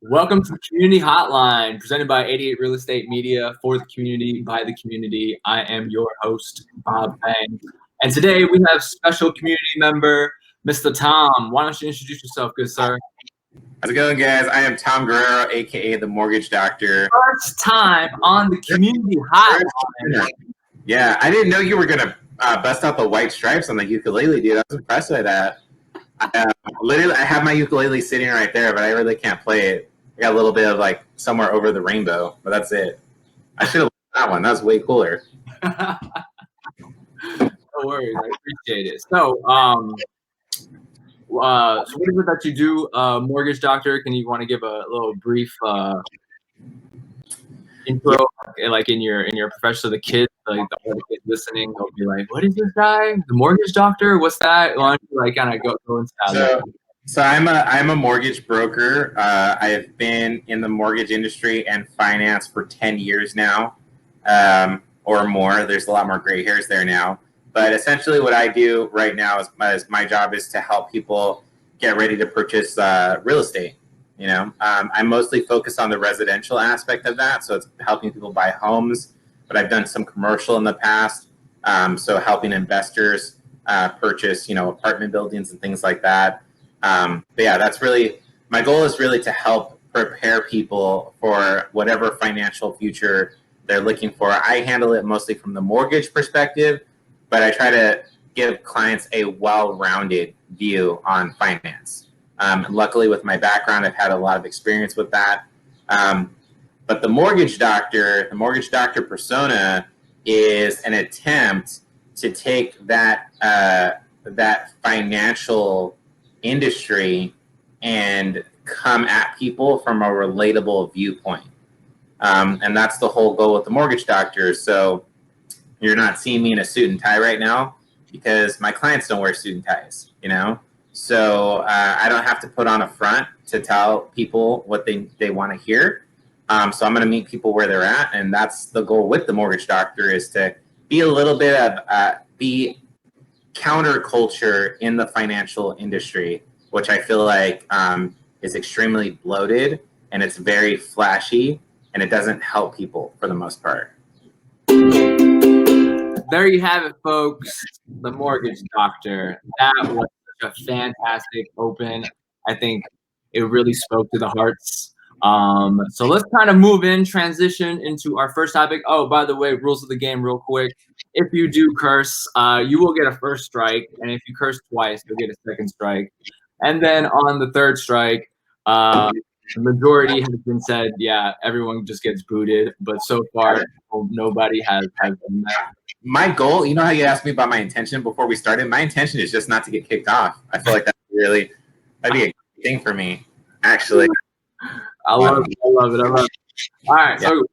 Welcome to the Community Hotline, presented by 88 Real Estate Media, for the community, by the community. I am your host, Bob Pang. And today we have special community member, Mr. Thom. Why don't you introduce yourself, good sir? How's it going, guys? I am Thom Guerrero, aka the Mortgage Doctor. First time on the Community Hotline. Yeah, I didn't know you were going to bust out the white stripes on the ukulele, dude. I was impressed by that. Literally, I have my ukulele sitting right there, but I really can't play it. I got a little bit of like somewhere over the rainbow, but that's it. I should have liked that one. That was way cooler. No worries, I appreciate it. So, what is it that you do, Mortgage Doctor? Can you want to give a little brief intro, like in your profession, so the kids, like all the kids listening, they'll be like, "What is this guy? The Mortgage Doctor? What's that?" Why don't you like kind of go into that? So I'm a mortgage broker. I have been in the mortgage industry and finance for 10 years now, or more. There's a lot more gray hairs there now. But essentially what I do right now is my job is to help people get ready to purchase real estate. You know, I'm mostly focused on the residential aspect of that. So it's helping people buy homes, but I've done some commercial in the past. So helping investors purchase, apartment buildings and things like that. But yeah, that's really, my goal is really to help prepare people for whatever financial future they're looking for. I handle it mostly from the mortgage perspective, but I try to give clients a well-rounded view on finance. Luckily, with my background, I've had a lot of experience with that. But the mortgage doctor persona is an attempt to take that financial industry and come at people from a relatable viewpoint. And that's the whole goal with the mortgage doctor. So you're not seeing me in a suit and tie right now because my clients don't wear suit and ties, So I don't have to put on a front to tell people what they want to hear. So I'm going to meet people where they're at. And that's the goal with the mortgage doctor, is to be a little bit of be counterculture in the financial industry, which I feel like is extremely bloated, and it's very flashy, and it doesn't help people for the most part. There you have it, folks. The Mortgage Doctor. That was such a fantastic open. I think it really spoke to the hearts. So let's kind of transition into our first topic. Oh, by the way, rules of the game real quick. If you do curse, you will get a first strike. And if you curse twice, you'll get a second strike. And then on the third strike, the majority has been said, yeah, everyone just gets booted. But so far, nobody has done that. My goal, you know how you asked me about my intention before we started? My intention is just not to get kicked off. I feel like that'd be a good thing for me, actually. I love it. All right, so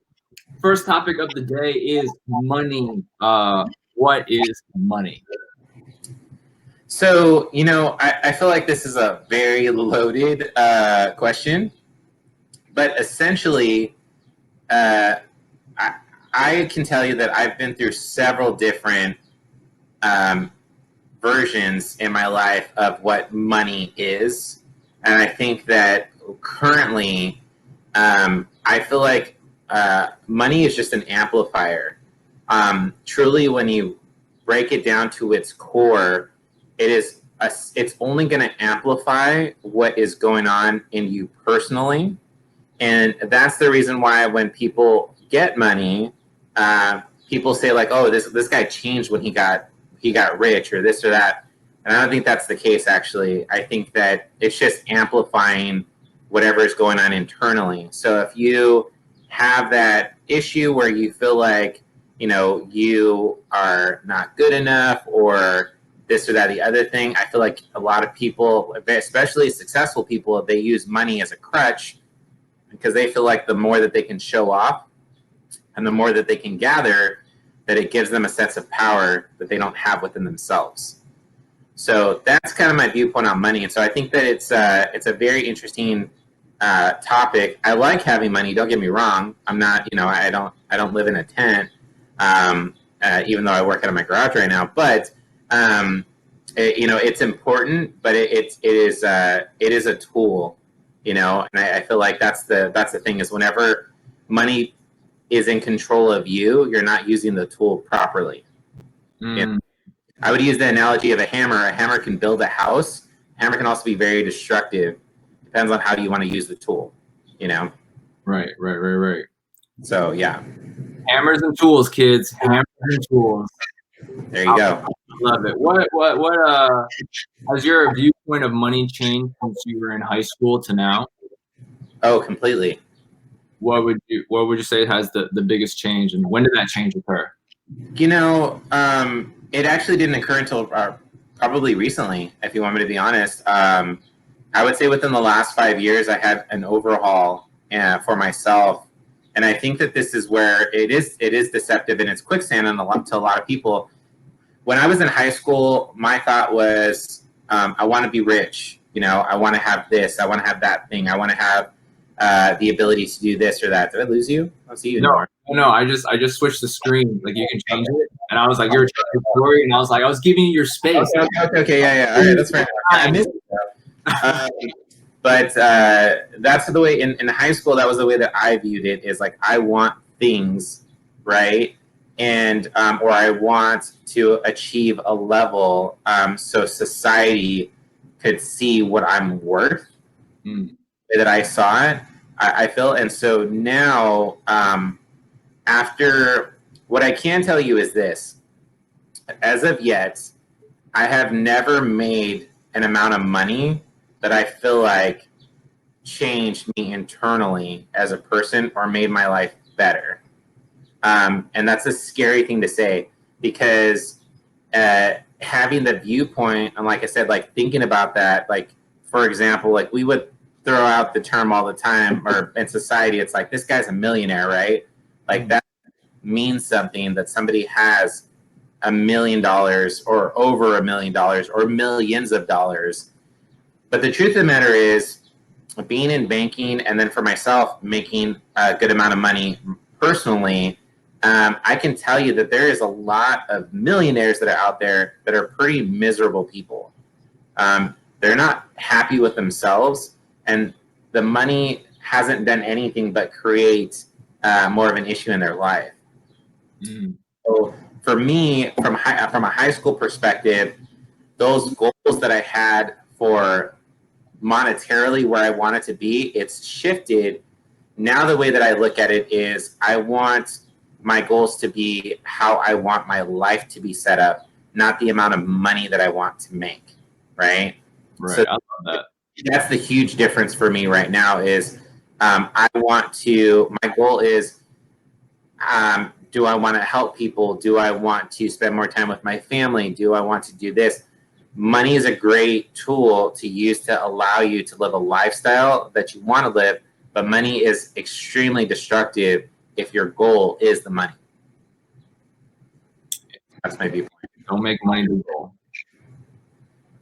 first topic of the day is money. What is money? So, I feel like this is a very loaded question, but essentially, I can tell you that I've been through several different versions in my life of what money is. And I think that currently, I feel like money is just an amplifier. Truly, when you break it down to its core, it's only going to amplify what is going on in you personally. And that's the reason why when people get money, people say like, oh, this guy changed when he got rich, or this or that. And I don't think that's the case, actually. I think that it's just amplifying whatever is going on internally. So if you have that issue where you feel like, you are not good enough, or this or that, the other thing, I feel like a lot of people, especially successful people, they use money as a crutch because they feel like the more that they can show off and the more that they can gather, that it gives them a sense of power that they don't have within themselves. So that's kind of my viewpoint on money. And so I think that it's a very interesting topic. I like having money. Don't get me wrong. I'm not, I don't live in a tent, even though I work out of my garage right now. But it's important. But it is a tool you know. And I feel like that's the thing, is whenever money is in control of you, you're not using the tool properly. You know? I would use the analogy of a hammer. A hammer can build a house. A hammer can also be very destructive. Depends on how you want to use the tool, you know? Right. So, yeah. Hammers and tools, kids. Hammers and tools. There you go. Love it. What has your viewpoint of money changed since you were in high school to now? Oh, completely. What would you say has the biggest change, and when did that change occur? You know, it actually didn't occur until probably recently, if you want me to be honest. I would say within the last 5 years, I had an overhaul for myself. And I think that this is where it is deceptive, and it's quicksand to a lot of people. When I was in high school, my thought was, I want to be rich. You know, I want to have this. I want to have that thing. I want to have the ability to do this or that. Did I lose you? I don't see you anymore. No. I just switched the screen. Like, you can change it, and I was like, "You're a story," and I was giving you your space. Okay, yeah. All right, that's right. I missed it. But that's the way in high school. That was the way that I viewed it. Is like, I want things, right? And or I want to achieve a level so society could see what I'm worth, that I saw it. I feel, and so now, after, what I can tell you is this: as of yet, I have never made an amount of money that I feel like changed me internally as a person or made my life better. And that's a scary thing to say, because having the viewpoint, and like I said, like thinking about that, like, for example, like we would throw out the term all the time, or in society, it's like, this guy's a millionaire, right? Like, that means something, that somebody has $1 million or over $1 million or millions of dollars. But the truth of the matter is, being in banking, and then for myself, making a good amount of money personally, I can tell you that there is a lot of millionaires that are out there that are pretty miserable people. They're not happy with themselves, and the money hasn't done anything but create more of an issue in their life. So for me, from a high school perspective, those goals that I had for monetarily where I want it to be, it's shifted. Now the way that I look at it is, I want my goals to be how I want my life to be set up, not the amount of money that I want to make, right? Right. So I love that. That's the huge difference for me right now is, I want to, my goal is, do I want to help people? Do I want to spend more time with my family? Do I want to do this? Money is a great tool to use to allow you to live a lifestyle that you want to live, but money is extremely destructive if your goal is the money. That's my viewpoint. Don't make money the goal.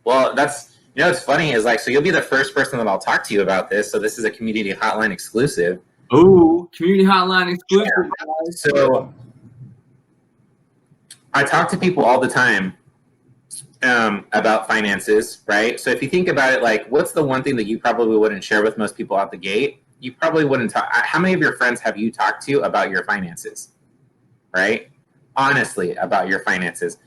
Well, that's, you know, what's funny is, like, so you'll be the first person that I'll talk to you about this. So this is a community hotline exclusive. Oh, community hotline exclusive. Yeah. So I talk to people all the time about finances, right? So if you think about it, like, what's the one thing that you probably wouldn't share with most people out the gate? You probably wouldn't talk. How many of your friends have you talked to about your finances, right? Honestly, about your finances.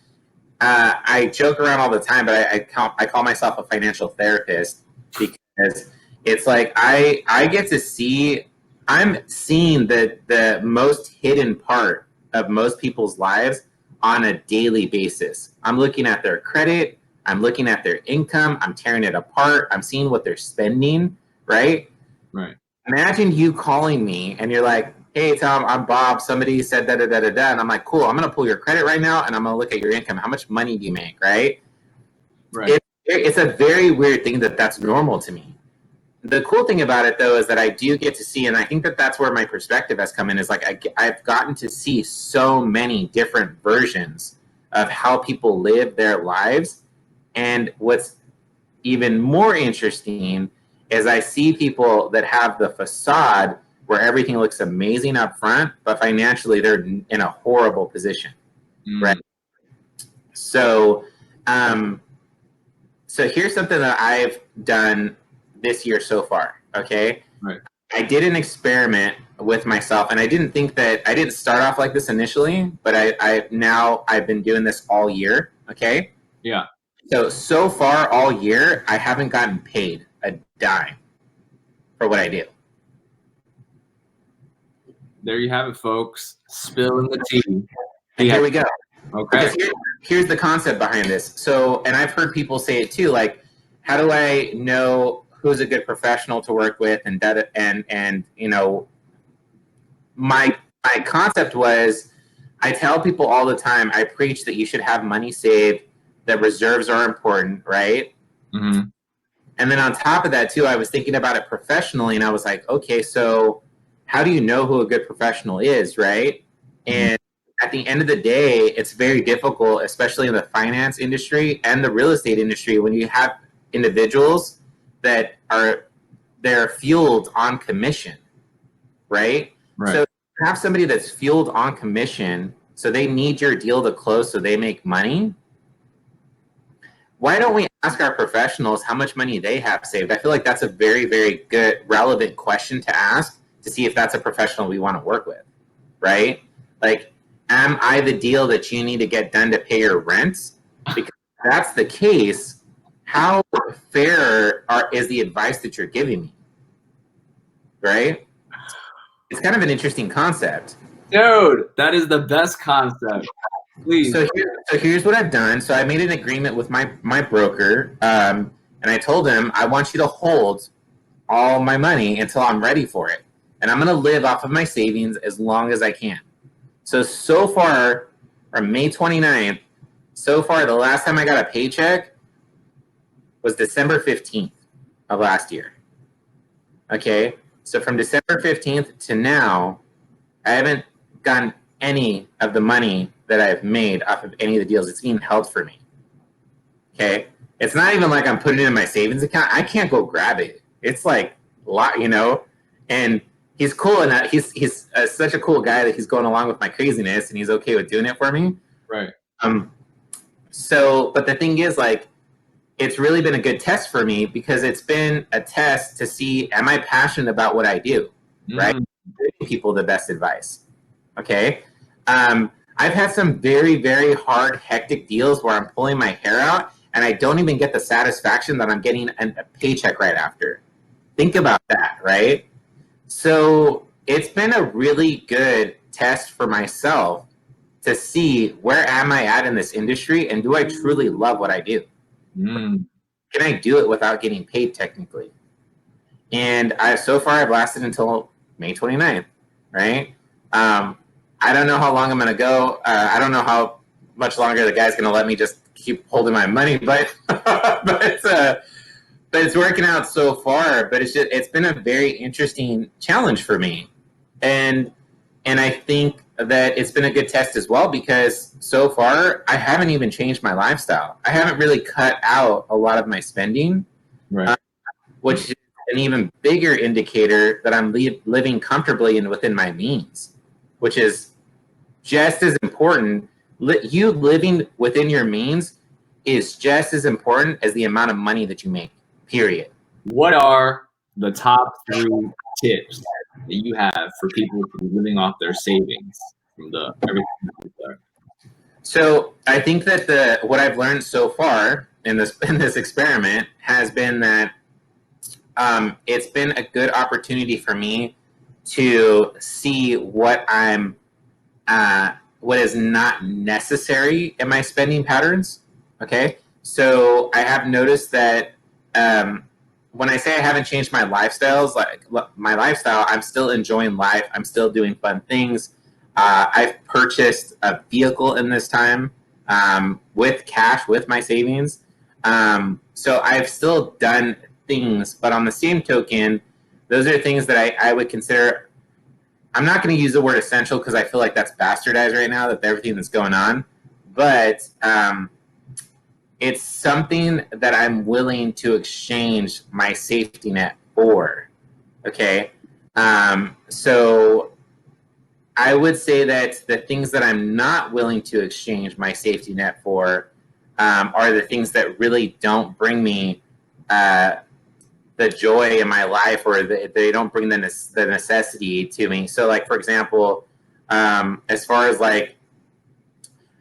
I joke around all the time, but I call myself a financial therapist, because it's like I get to see, I'm seeing the most hidden part of most people's lives on a daily basis. I'm looking at their credit, I'm looking at their income, I'm tearing it apart, I'm seeing what they're spending, right? Right. Imagine you calling me and you're like, hey, Thom, I'm Bob. Somebody said da-da-da-da-da. And I'm like, cool, I'm going to pull your credit right now, and I'm going to look at your income. How much money do you make, right? Right. It's a very weird thing that's normal to me. The cool thing about it, though, is that I do get to see, and I think that's where my perspective has come in, is like I've gotten to see so many different versions of how people live their lives. And what's even more interesting is I see people that have the facade where everything looks amazing up front, but financially they're in a horrible position, right? So, so here's something that I've done this year so far, Okay. Right. I did an experiment with myself, and I didn't start off like this initially, but I've been doing this all year. Okay. Yeah. So far all year, I haven't gotten paid a dime for what I do. There you have it, folks. Spilling the tea. And here we go. Okay. Because here's the concept behind this. So, and I've heard people say it too, like, how do I know who's a good professional to work with? And you know, my concept was, I tell people all the time, I preach that you should have money saved, that reserves are important, right? Mm-hmm. And then on top of that too, I was thinking about it professionally, and I was like, okay, so how do you know who a good professional is, right? And at the end of the day, it's very difficult, especially in the finance industry and the real estate industry, when you have individuals that they're fueled on commission, right? Right. So you have somebody that's fueled on commission, so they need your deal to close so they make money. Why don't we ask our professionals how much money they have saved? I feel like that's a very, very good, relevant question to ask to see if that's a professional we want to work with, right? Like, am I the deal that you need to get done to pay your rent? Because if that's the case, how fair is the advice that you're giving me, right? It's kind of an interesting concept. Dude, that is the best concept. Please. So here's what I've done. So I made an agreement with my broker, and I told him I want you to hold all my money until I'm ready for it, and I'm going to live off of my savings as long as I can. So far, from May 29th, so far the last time I got a paycheck was December 15th of last year. Okay, so from December 15th to now, I haven't gotten any of the money that I've made off of any of the deals. It's being held for me. Okay, it's not even like I'm putting it in my savings account. I can't go grab it. It's like a lot, you know. And he's cool, and he's such a cool guy that he's going along with my craziness, and he's okay with doing it for me. Right. So, but the thing is, like, it's really been a good test for me because it's been a test to see, am I passionate about what I do, right? Giving people the best advice. Okay. I've had some very, very hard, hectic deals where I'm pulling my hair out and I don't even get the satisfaction that I'm getting a paycheck right after. Think about that, right? So it's been a really good test for myself to see where am I at in this industry and do I truly love what I do? Can I do it without getting paid technically? And so far I've lasted until May 29th, right? I don't know how long I'm going to go. I don't know how much longer the guy's going to let me just keep holding my money, but but it's working out so far. But it's been a very interesting challenge for me, and I think that it's been a good test as well because so far I haven't even changed my lifestyle. I haven't really cut out a lot of my spending, right. Which is an even bigger indicator that I'm living comfortably and within my means, which is just as important. You living within your means is just as important as the amount of money that you make, period. What are the top 3 tips that you have for people to be living off their savings from everything there? So I think that what I've learned so far in this experiment has been that it's been a good opportunity for me to see what is not necessary in my spending patterns. Okay, so I have noticed that when I say I haven't changed my lifestyle, I'm still enjoying life. I'm still doing fun things. I've purchased a vehicle in this time with cash, with my savings. So I've still done things, but on the same token, those are things that I would consider. I'm not going to use the word essential because I feel like that's bastardized right now, that everything that's going on. But it's something that I'm willing to exchange my safety net for. Okay. So I would say that the things that I'm not willing to exchange my safety net for are the things that really don't bring me the joy in my life, or they don't bring the necessity to me. So like, for example, as far as like,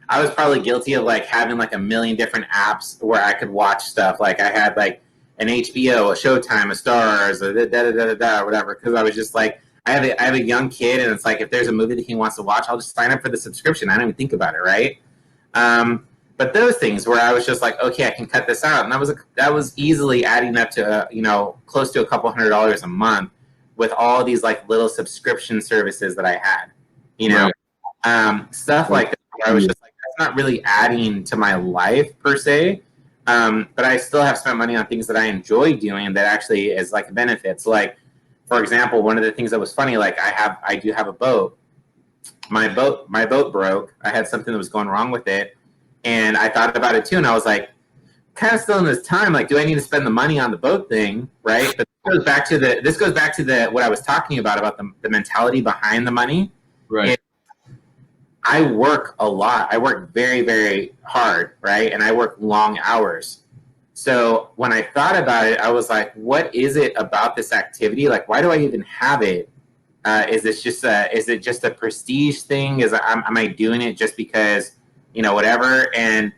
I was probably guilty of like having like a million different apps where I could watch stuff. Like I had like an HBO, a Showtime, a Stars, a or whatever. Because I was just like, I have a young kid, and it's like if there's a movie that he wants to watch, I'll just sign up for the subscription. I don't even think about it, right? But those things where I was just like, okay, I can cut this out, and that was easily adding up to close to a couple $100 a month with all these like little subscription services that I had, stuff like that. Where I was just like, that's not really adding to my life per se, but I still have spent money on things that I enjoy doing that actually is like benefits. Like, for example, one of the things that was funny, like I do have a boat. My boat broke. I had something that was going wrong with it, and I thought about it too, and I was like, kind of still in this time, like, do I need to spend the money on the boat thing, right? But this goes back to the what I was talking about the mentality behind the money. Right. I work a lot. I work very, very hard, right? And I work long hours. So when I thought about it, I was like, what is it about this activity? Like, why do I even have it? Is it just a prestige thing? Am I doing it just because, whatever? And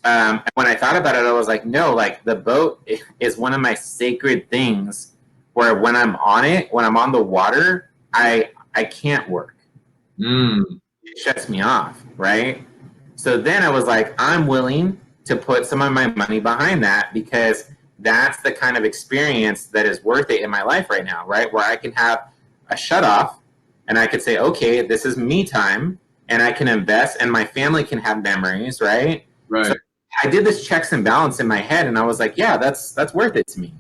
when I thought about it, I was like, no, like the boat is one of my sacred things where when I'm on it, when I'm on the water, I can't work. It shuts me off, right? So then I was like, I'm willing to put some of my money behind that because that's the kind of experience that is worth it in my life right now, right? Where I can have a shut off and I could say, okay, this is me time, and I can invest and my family can have memories, right? Right. So I did this checks and balance in my head, and I was like, yeah, that's worth it to me.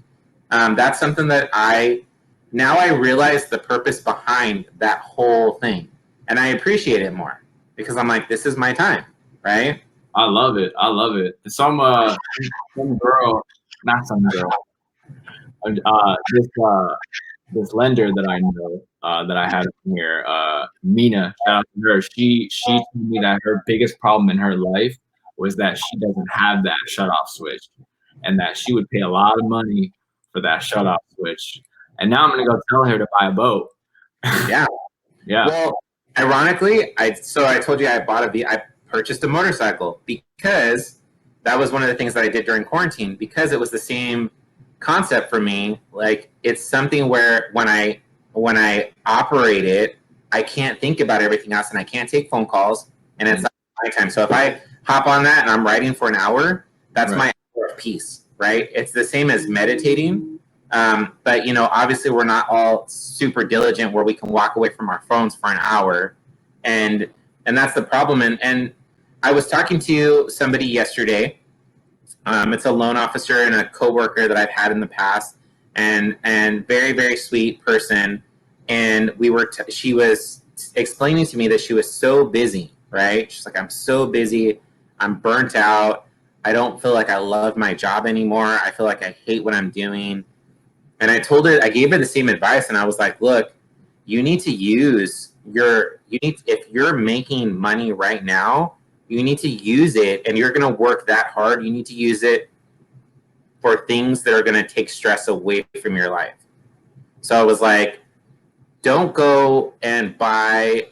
That's something that I realize the purpose behind that whole thing. And I appreciate it more because I'm like, this is my time, right? I love it. Some girl, not some girl, this lender that I know, that I had here, Mina, shout out to her. She told me that her biggest problem in her life was that she doesn't have that shut off switch, and that she would pay a lot of money for that shut off switch. And now I'm gonna go tell her to buy a boat. Yeah. Yeah. Well, ironically, I told you I purchased a motorcycle because that was one of the things that I did during quarantine, because it was the same concept for me. Like, it's something where when I operate it, I can't think about everything else and I can't take phone calls, and it's not my time. So if I hop on that and I'm riding for an hour, that's my hour of peace, right? It's the same as meditating. But obviously we're not all super diligent where we can walk away from our phones for an hour, and that's the problem. And I was talking to somebody yesterday. It's a loan officer and a coworker that I've had in the past, and very, very sweet person. And she was explaining to me that she was so busy, right? She's like, I'm so busy. I'm burnt out. I don't feel like I love my job anymore. I feel like I hate what I'm doing. And I gave her the same advice, and I was like, look, if you're making money right now, you need to use it, and you're going to work that hard. You need to use it for things that are going to take stress away from your life. So I was like, don't go and buy,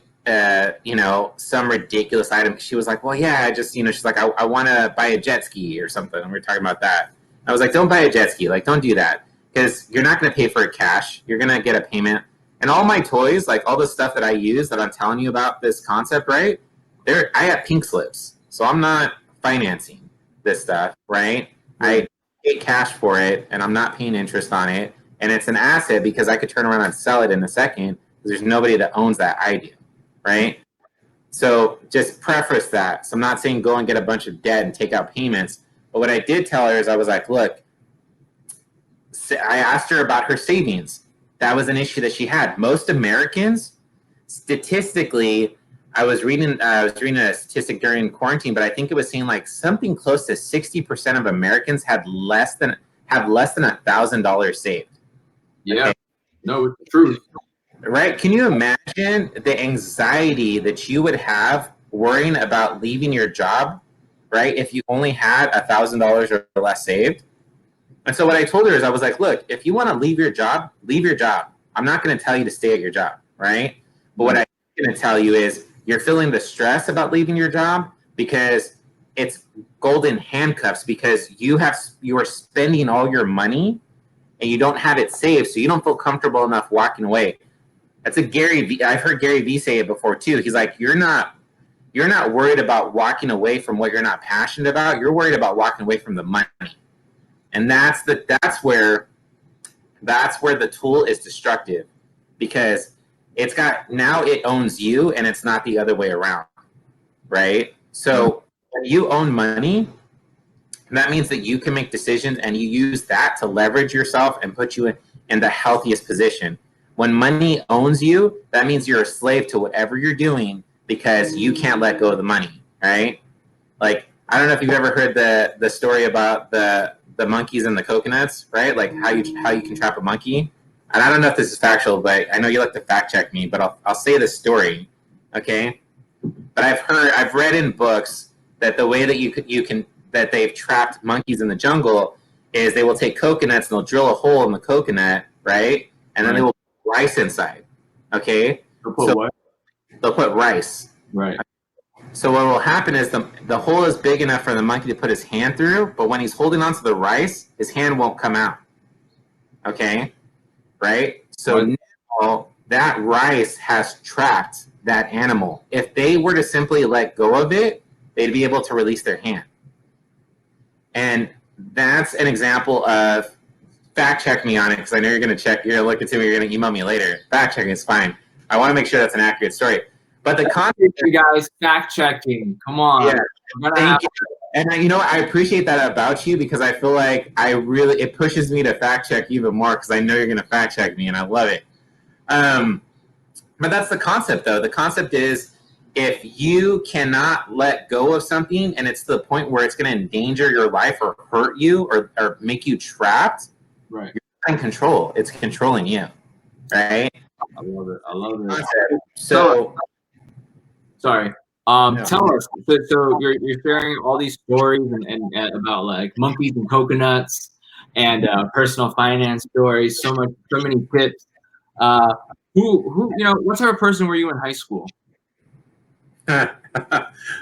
some ridiculous item. She was like, well, yeah, I just, she's like, I want to buy a jet ski or something. And we were talking about that. I was like, don't buy a jet ski. Like, don't do that. Because you're not going to pay for it cash. You're going to get a payment. And all my toys, like all the stuff that I use that I'm telling you about this concept, right? I have pink slips. So I'm not financing this stuff, right? I pay cash for it, and I'm not paying interest on it. And it's an asset because I could turn around and sell it in a second because there's nobody that owns that idea, right? So just preface that. So I'm not saying go and get a bunch of debt and take out payments. But what I did tell her is I was like, look, I asked her about her savings. That was an issue that she had. Most Americans, statistically, I was reading a statistic during quarantine, but I think it was saying like something close to 60% of Americans have less than $1,000 saved. Yeah. Okay. No, it's true. Right? Can you imagine the anxiety that you would have worrying about leaving your job, right? If you only had $1,000 or less saved? And so what I told her is I was like, look, if you want to leave your job, leave your job. I'm not going to tell you to stay at your job, right? But what I'm going to tell you is you're feeling the stress about leaving your job because it's golden handcuffs, because you are spending all your money and you don't have it saved, so you don't feel comfortable enough walking away. That's a Gary V. I've heard Gary V say it before too. He's like, you're not worried about walking away from what you're not passionate about. You're worried about walking away from the money. And that's where the tool is destructive, because now it owns you and it's not the other way around, right? So when you own money, that means that you can make decisions and you use that to leverage yourself and put you in the healthiest position. When money owns you, that means you're a slave to whatever you're doing because you can't let go of the money, right? Like, I don't know if you've ever heard the story about the monkeys and the coconuts, right? Like how you can trap a monkey. And I don't know if this is factual, but I know you like to fact check me, but I'll say the story, okay? But I've read in books that the way that you can that they've trapped monkeys in the jungle is they will take coconuts and they'll drill a hole in the coconut, right? And then they will put rice inside, okay? They'll put rice. Right. So what will happen is the hole is big enough for the monkey to put his hand through, but when he's holding onto the rice, his hand won't come out. Okay? Right? So now that rice has trapped that animal. If they were to simply let go of it, they'd be able to release their hand. And that's an example of, fact check me on it, because I know you're going to look into me, you're going to email me later. Fact checking is fine. I want to make sure that's an accurate story. But the concept, you guys, fact checking. Come on. Yeah. Thank you. And I appreciate that about you, because I feel like it pushes me to fact check even more, because I know you're going to fact check me, and I love it. But that's the concept, though. The concept is, if you cannot let go of something and it's to the point where it's going to endanger your life or hurt you or make you trapped, right, you're not in control. It's controlling you, right? I love it. So sorry. Tell us. So you're sharing all these stories and about like monkeys and coconuts and personal finance stories. So many tips. Who what type of person were you in high school? That's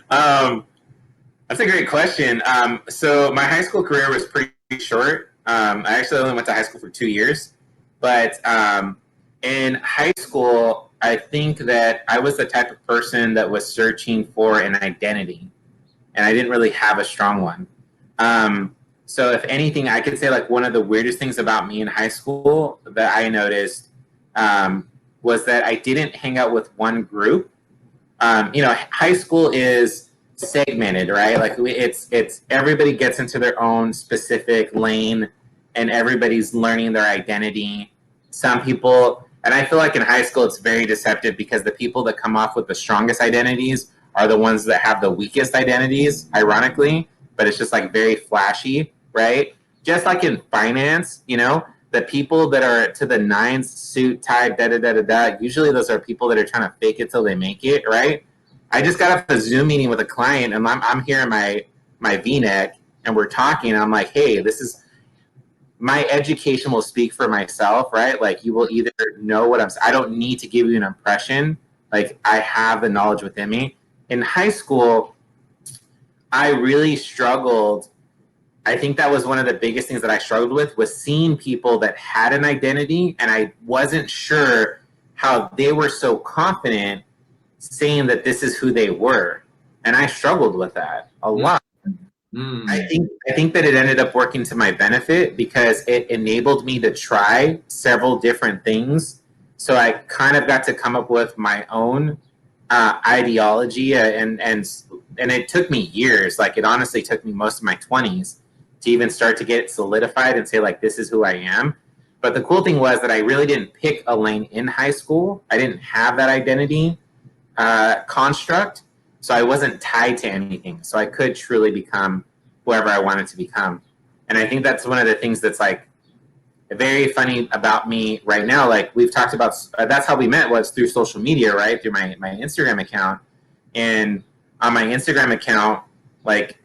a great question. So my high school career was pretty short. I actually only went to high school for 2 years, but in high school, I think that I was the type of person that was searching for an identity, and I didn't really have a strong one. So if anything, I could say like one of the weirdest things about me in high school that I noticed was that I didn't hang out with one group. High school is segmented, right? Like it's everybody gets into their own specific lane, and everybody's learning their identity. Some people, and I feel like in high school it's very deceptive, because the people that come off with the strongest identities are the ones that have the weakest identities, ironically, but it's just like very flashy, right? Just like in finance, the people that are to the nines, suit, tie, usually those are people that are trying to fake it till they make it, right? I just got off a Zoom meeting with a client, and I'm here in my V-neck, and we're talking, and I'm like, hey, this is, my education will speak for myself, right? Like, you will either know what I don't need to give you an impression. Like, I have the knowledge within me. In high school, I really struggled. I think that was one of the biggest things that I struggled with, was seeing people that had an identity, and I wasn't sure how they were so confident saying that this is who they were. And I struggled with that a lot. I think that it ended up working to my benefit, because it enabled me to try several different things. So I kind of got to come up with my own ideology, and it took me years. Like, it honestly took me most of my 20s to even start to get solidified and say, like, this is who I am. But the cool thing was that I really didn't pick a lane in high school. I didn't have that identity construct, so I wasn't tied to anything. So I could truly become whoever I wanted to become. And I think that's one of the things that's like very funny about me right now. Like, we've talked about, that's how we met, was through social media, right? Through my Instagram account. And on my Instagram account, like,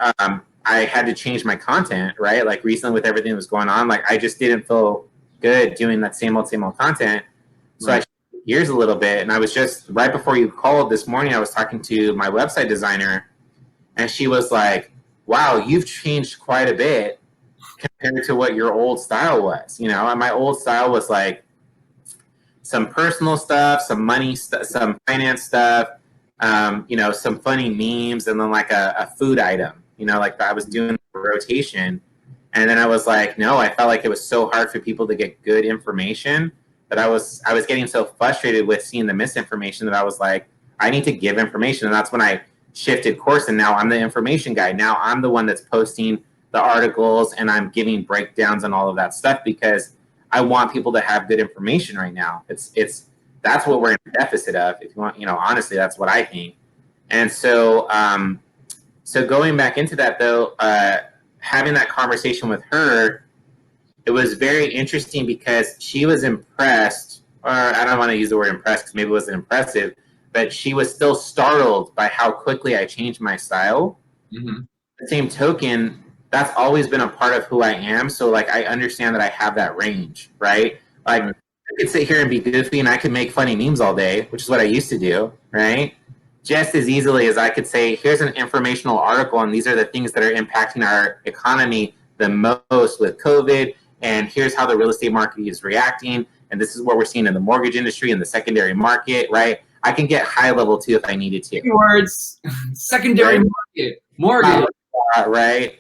I had to change my content, right? Like recently with everything that was going on, like I just didn't feel good doing that same old content. So I shifted gears a little bit, and I was just right before you called this morning, I was talking to my website designer, and she was like, wow, you've changed quite a bit compared to what your old style was, you know? And my old style was like some personal stuff, some money stuff, some finance stuff, you know, some funny memes, and then like a food item, you know, like I was doing a rotation. And then I was like, no, I felt like it was so hard for people to get good information that I was getting so frustrated with seeing the misinformation that I was like, I need to give information. And that's when I shifted course, and now I'm the information guy. Now I'm the one that's posting the articles, and I'm giving breakdowns and all of that stuff because I want people to have good information right now. It's that's what we're in deficit of. If you want, you know, honestly, that's what I think. And so, so going back into that though, having that conversation with her, it was very interesting because she was impressed, or I don't want to use the word impressed because maybe it wasn't impressive, but she was still startled by how quickly I changed my style. Mm-hmm. The same token, that's always been a part of who I am. So like I understand that I have that range, right? Like I could sit here and be goofy and I could make funny memes all day, which is what I used to do, right? Just as easily as I could say, here's an informational article and these are the things that are impacting our economy the most with COVID, and here's how the real estate market is reacting, and this is what we're seeing in the mortgage industry and the secondary market, right? I can get high level too if I needed to. Words, secondary right? mortgage. Right.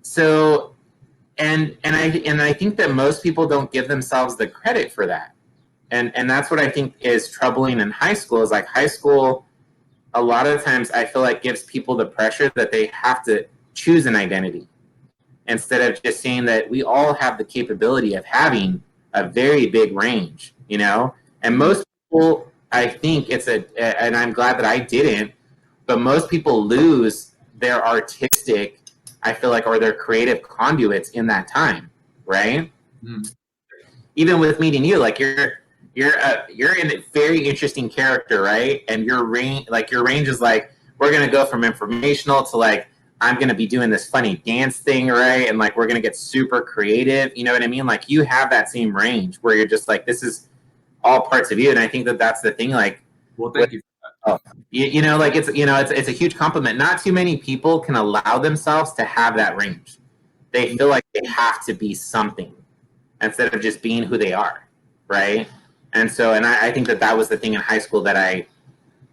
So, and I think that most people don't give themselves the credit for that, and that's what I think is troubling in high school. Is like high school, a lot of times I feel like gives people the pressure that they have to choose an identity instead of just saying that we all have the capability of having a very big range, you know. And most people, I think it's and I'm glad that I didn't, but most people lose their artistic, I feel like, or their creative conduits in that time, right? Mm. Even with meeting you, like you're a very interesting character, right? And your range, is like, we're gonna go from informational to like, I'm gonna be doing this funny dance thing, right? And like we're gonna get super creative, you know what I mean? Like you have that same range where you're just like, this is all parts of you, and I think that that's the thing. Like, well, thank you. You know, like it's a huge compliment. Not too many people can allow themselves to have that range. They feel like they have to be something instead of just being who they are, right? And so, and I think that that was the thing in high school that I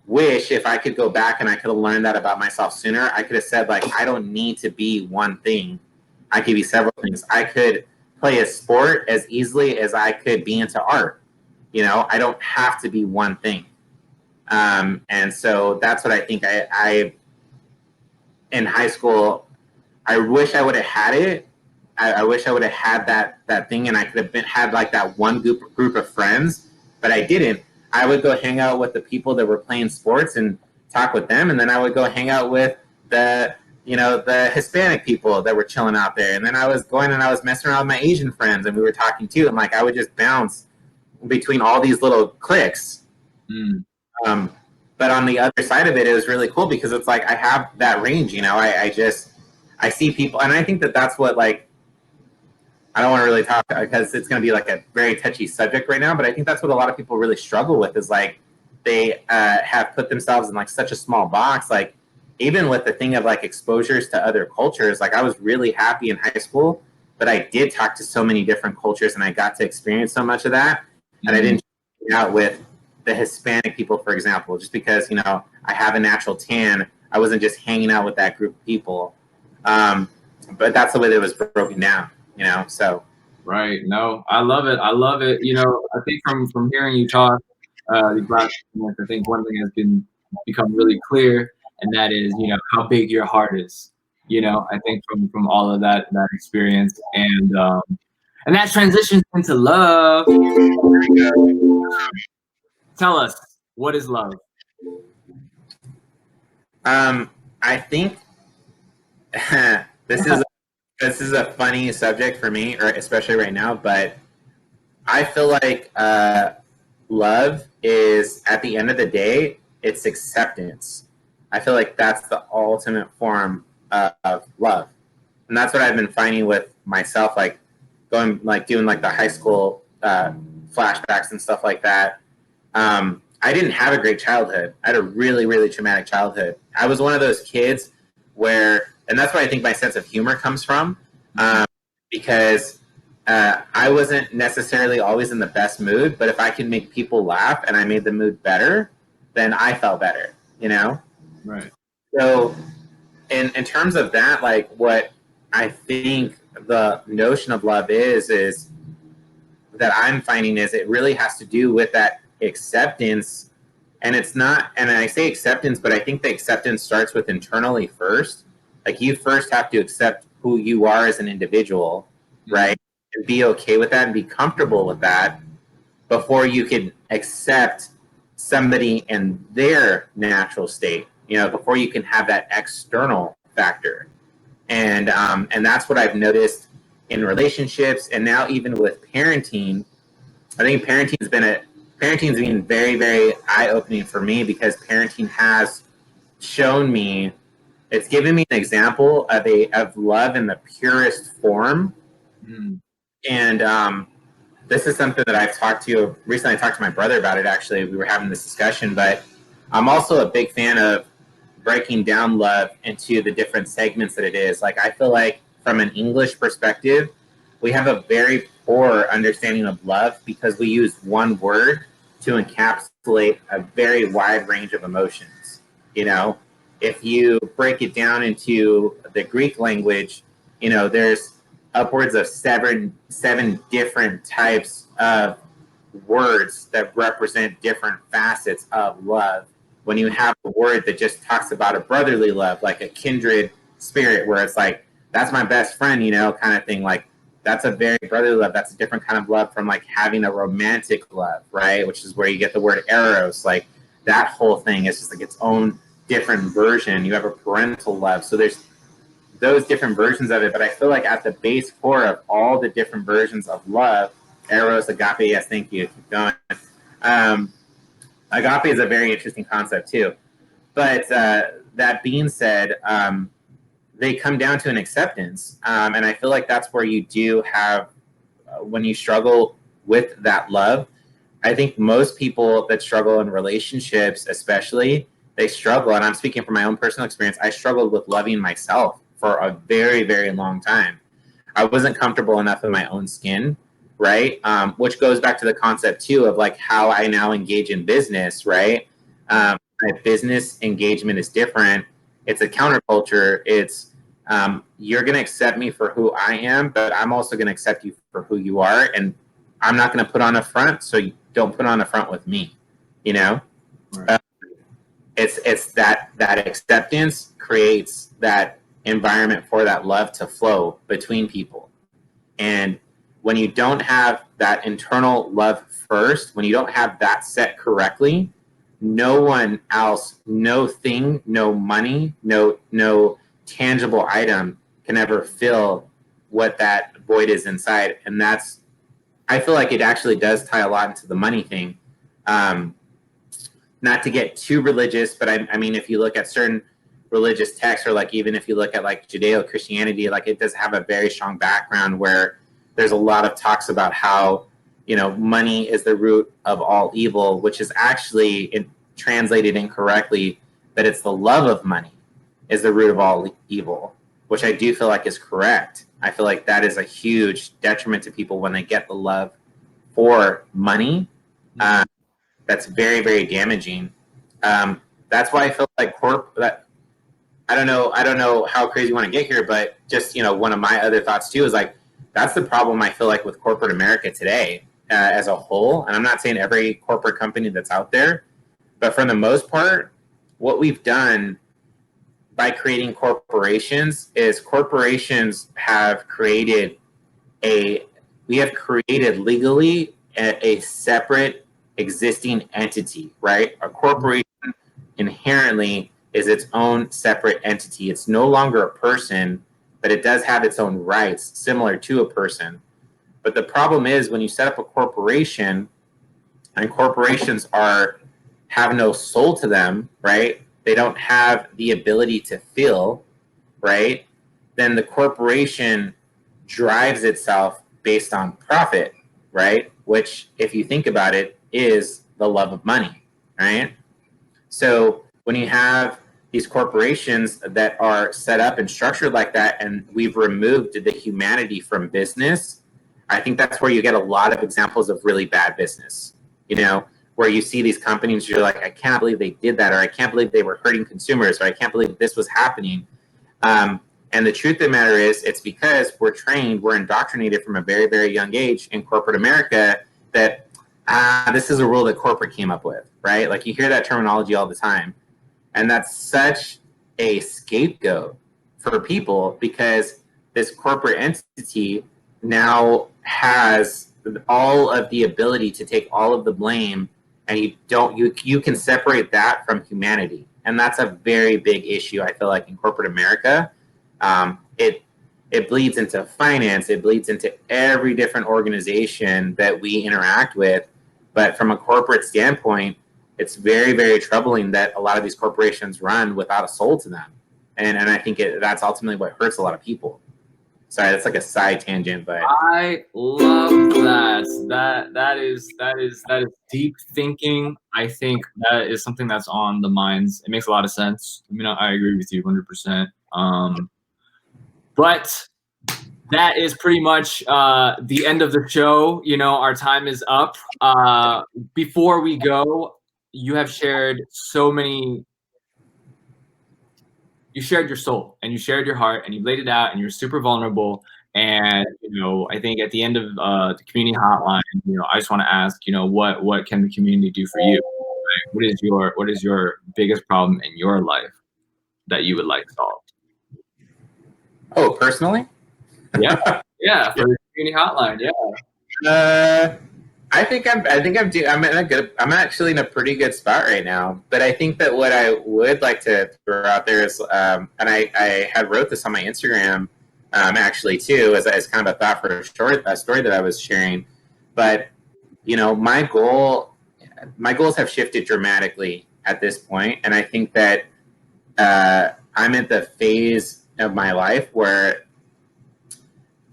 wish if I could go back and I could have learned that about myself sooner. I could have said like, I don't need to be one thing. I could be several things. I could play a sport as easily as I could be into art. You know, I don't have to be one thing. And so that's what I think I in high school, I wish I would have had it. I wish I would have had that thing, and I could have had like that one group of friends, but I didn't. I would go hang out with the people that were playing sports and talk with them, and then I would go hang out with the Hispanic people that were chilling out there, and then I was going and I was messing around with my Asian friends, and we were talking too, and like I would just bounce between all these little cliques. Mm. But on the other side of it, it was really cool because it's like I have that range, you know. I see people, and I think that that's what, like, I don't want to really talk because it's going to be like a very touchy subject right now. But I think that's what a lot of people really struggle with is like they have put themselves in like such a small box. Like even with the thing of like exposures to other cultures, like I was really happy in high school, but I did talk to so many different cultures and I got to experience so much of that, and I didn't hang out with the Hispanic people, for example, just because, you know, I have a natural tan. I wasn't just hanging out with that group of people. But that's the way that it was broken down, you know, so. Right. No, I love it. I love it. You know, I think from hearing you talk these last few months, I think one thing has become really clear, and that is, you know, how big your heart is. You know, I think from all of that experience, and that transitions into love. Tell us, what is love? I think this is a funny subject for me, or especially right now. But I feel like love is, at the end of the day, it's acceptance. I feel like that's the ultimate form of love. And that's what I've been finding with myself, like doing like the high school flashbacks and stuff like that. I didn't have a great childhood. I had a really, really traumatic childhood. I was one of those kids where, and that's where I think my sense of humor comes from, because I wasn't necessarily always in the best mood, but if I can make people laugh and I made the mood better, then I felt better, you know? Right. So in terms of that, like what I think the notion of love is that I'm finding is it really has to do with that acceptance. And it's not, and I say acceptance, but I think the acceptance starts with internally first. Like you first have to accept who you are as an individual, right? And be okay with that and be comfortable with that before you can accept somebody in their natural state, you know, before you can have that external factor. And that's what I've noticed in relationships, and now even with parenting. I think parenting's been very, very eye-opening for me, because parenting has shown me, it's given me an example of love in the purest form. And this is something that I've talked to recently. I talked to my brother about it, actually. We were having this discussion, but I'm also a big fan of breaking down love into the different segments that it is. Like, I feel like from an English perspective, we have a very poor understanding of love because we use one word to encapsulate a very wide range of emotions. You know, if you break it down into the Greek language, you know, there's upwards of seven different types of words that represent different facets of love. When you have a word that just talks about a brotherly love, like a kindred spirit, where it's like, that's my best friend, you know, kind of thing, like that's a very brotherly love. That's a different kind of love from like having a romantic love, right? Which is where you get the word eros. Like that whole thing is just like its own different version. You have a parental love. So there's those different versions of it. But I feel like at the base core of all the different versions of love, eros, agape, yes, thank you, keep going. Agape is a very interesting concept too. But that being said, they come down to an acceptance. And I feel like that's where you do have, when you struggle with that love, I think most people that struggle in relationships, especially, they struggle. And I'm speaking from my own personal experience. I struggled with loving myself for a very, very long time. I wasn't comfortable enough in my own skin, right? Which goes back to the concept too of like how I now engage in business, right? My business engagement is different. It's a counterculture. It's you're going to accept me for who I am, but I'm also going to accept you for who you are. And I'm not going to put on a front, so you don't put on a front with me, you know? Right. It's that acceptance creates that environment for that love to flow between people. And when you don't have that internal love first, when you don't have that set correctly, no one else, no thing, no money, no tangible item can ever fill what that void is inside. And that's, I feel like it actually does tie a lot into the money thing. Not to get too religious, but I mean, if you look at certain religious texts, or like even if you look at like Judeo-Christianity, like it does have a very strong background where there's a lot of talks about how, you know, money is the root of all evil, which is actually translated incorrectly, that it's the love of money is the root of all evil, which I do feel like is correct. I feel like that is a huge detriment to people when they get the love for money. That's very, very damaging. That's why I feel like I don't know how crazy you want to get here, but just, you know, one of my other thoughts too is like, that's the problem I feel like with corporate America today as a whole. And I'm not saying every corporate company that's out there, but for the most part, what we've done by creating corporations is corporations have created legally a separate existing entity, right? A corporation inherently is its own separate entity. It's no longer a person, but it does have its own rights similar to a person. But the problem is when you set up a corporation, and corporations have no soul to them, right? They don't have the ability to feel. right, then the corporation drives itself based on profit, right? Which, if you think about it, is the love of money, right? So when you have these corporations that are set up and structured like that, and we've removed the humanity from business, I think that's where you get a lot of examples of really bad business, you know, where you see these companies, you're like, I can't believe they did that, or I can't believe they were hurting consumers, or I can't believe this was happening. And the truth of the matter is, it's because we're trained, we're indoctrinated from a very, very young age in corporate America that this is a rule that corporate came up with, right? Like you hear that terminology all the time. And that's such a scapegoat for people because this corporate entity now has all of the ability to take all of the blame, and you can separate that from humanity. And that's a very big issue, I feel like, in corporate America. It bleeds into finance, it bleeds into every different organization that we interact with. But from a corporate standpoint, it's very, very troubling that a lot of these corporations run without a soul to them. And I think that's ultimately what hurts a lot of people. Sorry, that's like a side tangent, but I love that. That is deep thinking. I think that is something that's on the minds. It makes a lot of sense. I mean, I agree with you 100%. But that is pretty much the end of the show. You know, our time is up. Before we go, you have shared so many. You shared your soul and you shared your heart and you laid it out and you're super vulnerable. And, you know, I think at the end of the community hotline, you know, I just want to ask, you know, what can the community do for you? Right? What is your biggest problem in your life that you would like solved? Oh, personally? Yeah. Yeah. For the community hotline. Yeah. I'm actually in a pretty good spot right now. But I think that what I would like to throw out there is, and I had wrote this on my Instagram, actually too, as kind of a thought for a story that I was sharing. But you know, my goals have shifted dramatically at this point, and I think that I'm at the phase of my life where,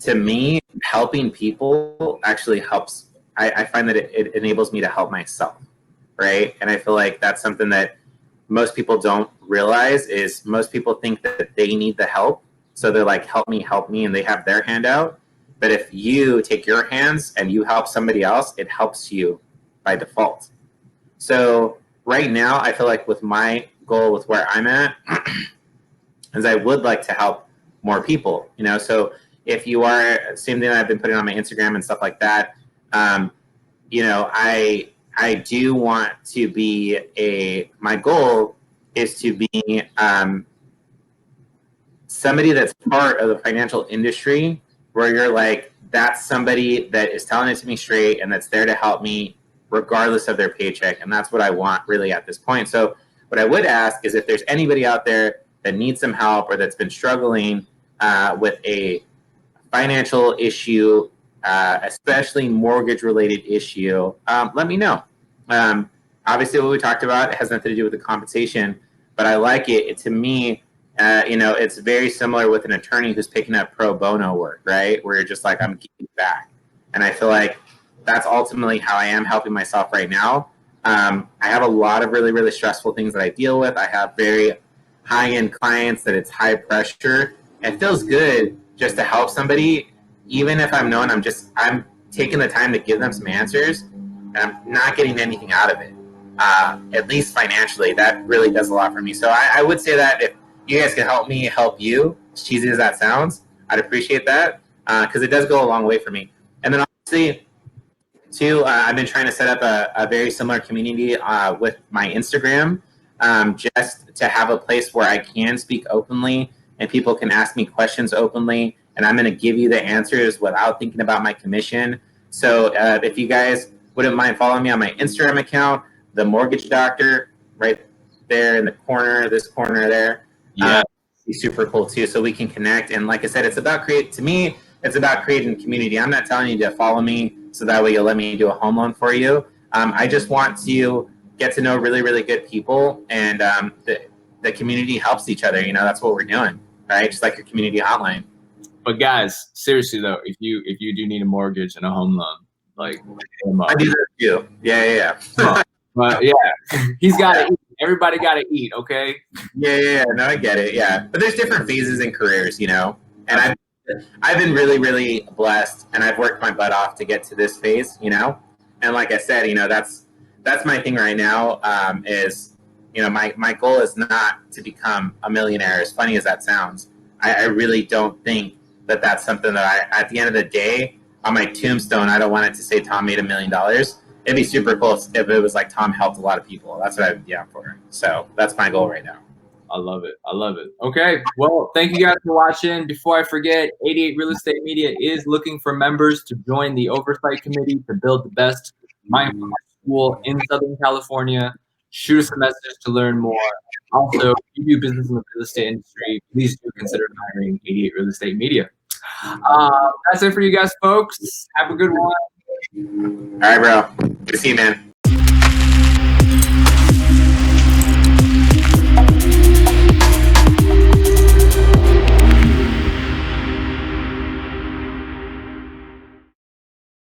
to me, helping people actually helps. I find that it enables me to help myself, right? And I feel like that's something that most people don't realize is most people think that they need the help. So they're like, help me, and they have their hand out. But if you take your hands and you help somebody else, it helps you by default. So right now, I feel like with my goal, with where I'm at, is I would like to help more people, you know? So if you are, same thing that I've been putting on my Instagram and stuff like that, you know, I do want to be my goal is to be somebody that's part of the financial industry where you're like, that's somebody that is telling it to me straight and that's there to help me regardless of their paycheck. And that's what I want really at this point. So what I would ask is if there's anybody out there that needs some help or that's been struggling with a financial issue, especially mortgage related issue, let me know. Obviously what we talked about, it has nothing to do with the compensation, but I like it. To me, you know, it's very similar with an attorney who's picking up pro bono work, right? Where you're just like, I'm giving back. And I feel like that's ultimately how I am helping myself right now. I have a lot of really, really stressful things that I deal with. I have very high-end clients that it's high pressure. It feels good just to help somebody, even if I'm known, I'm taking the time to give them some answers, and I'm not getting anything out of it. At least financially, that really does a lot for me. So I would say that if you guys can help me help you, as cheesy as that sounds, I'd appreciate that because it does go a long way for me. And then obviously, too, I've been trying to set up a very similar community with my Instagram, just to have a place where I can speak openly and people can ask me questions openly, and I'm going to give you the answers without thinking about my commission. So if you guys wouldn't mind following me on my Instagram account, The Mortgage Doctor, right there in the corner, this corner there. Yeah. Be super cool too, so we can connect. And like I said, it's about creating a community. I'm not telling you to follow me so that way you'll let me do a home loan for you. I just want to get to know really, really good people, and the community helps each other. You know, that's what we're doing. right? Just like your community hotline. But guys, seriously though, if you do need a mortgage and a home loan, like I do that too. Yeah. But yeah, he's got to eat. Everybody got to eat, okay? Yeah. No, I get it. Yeah, but there's different phases in careers, and I've been really, really blessed, and I've worked my butt off to get to this phase, And like I said, that's my thing right now. Is my goal is not to become a millionaire. As funny as that sounds, I really don't think that that's something that at the end of the day, on my tombstone, I don't want it to say Thom made $1 million. It'd be super cool if it was like Thom helped a lot of people. That's what I'd be out for. So that's my goal right now. I love it. Okay. Well, thank you guys for watching. Before I forget, 88 Real Estate Media is looking for members to join the oversight committee to build the best mindfulness school in Southern California. Shoot us a message to learn more. Also, if you do business in the real estate industry, please do consider hiring 88 Real Estate Media. That's it for you guys, folks. Have a good one. All right, bro. Good to see you, man.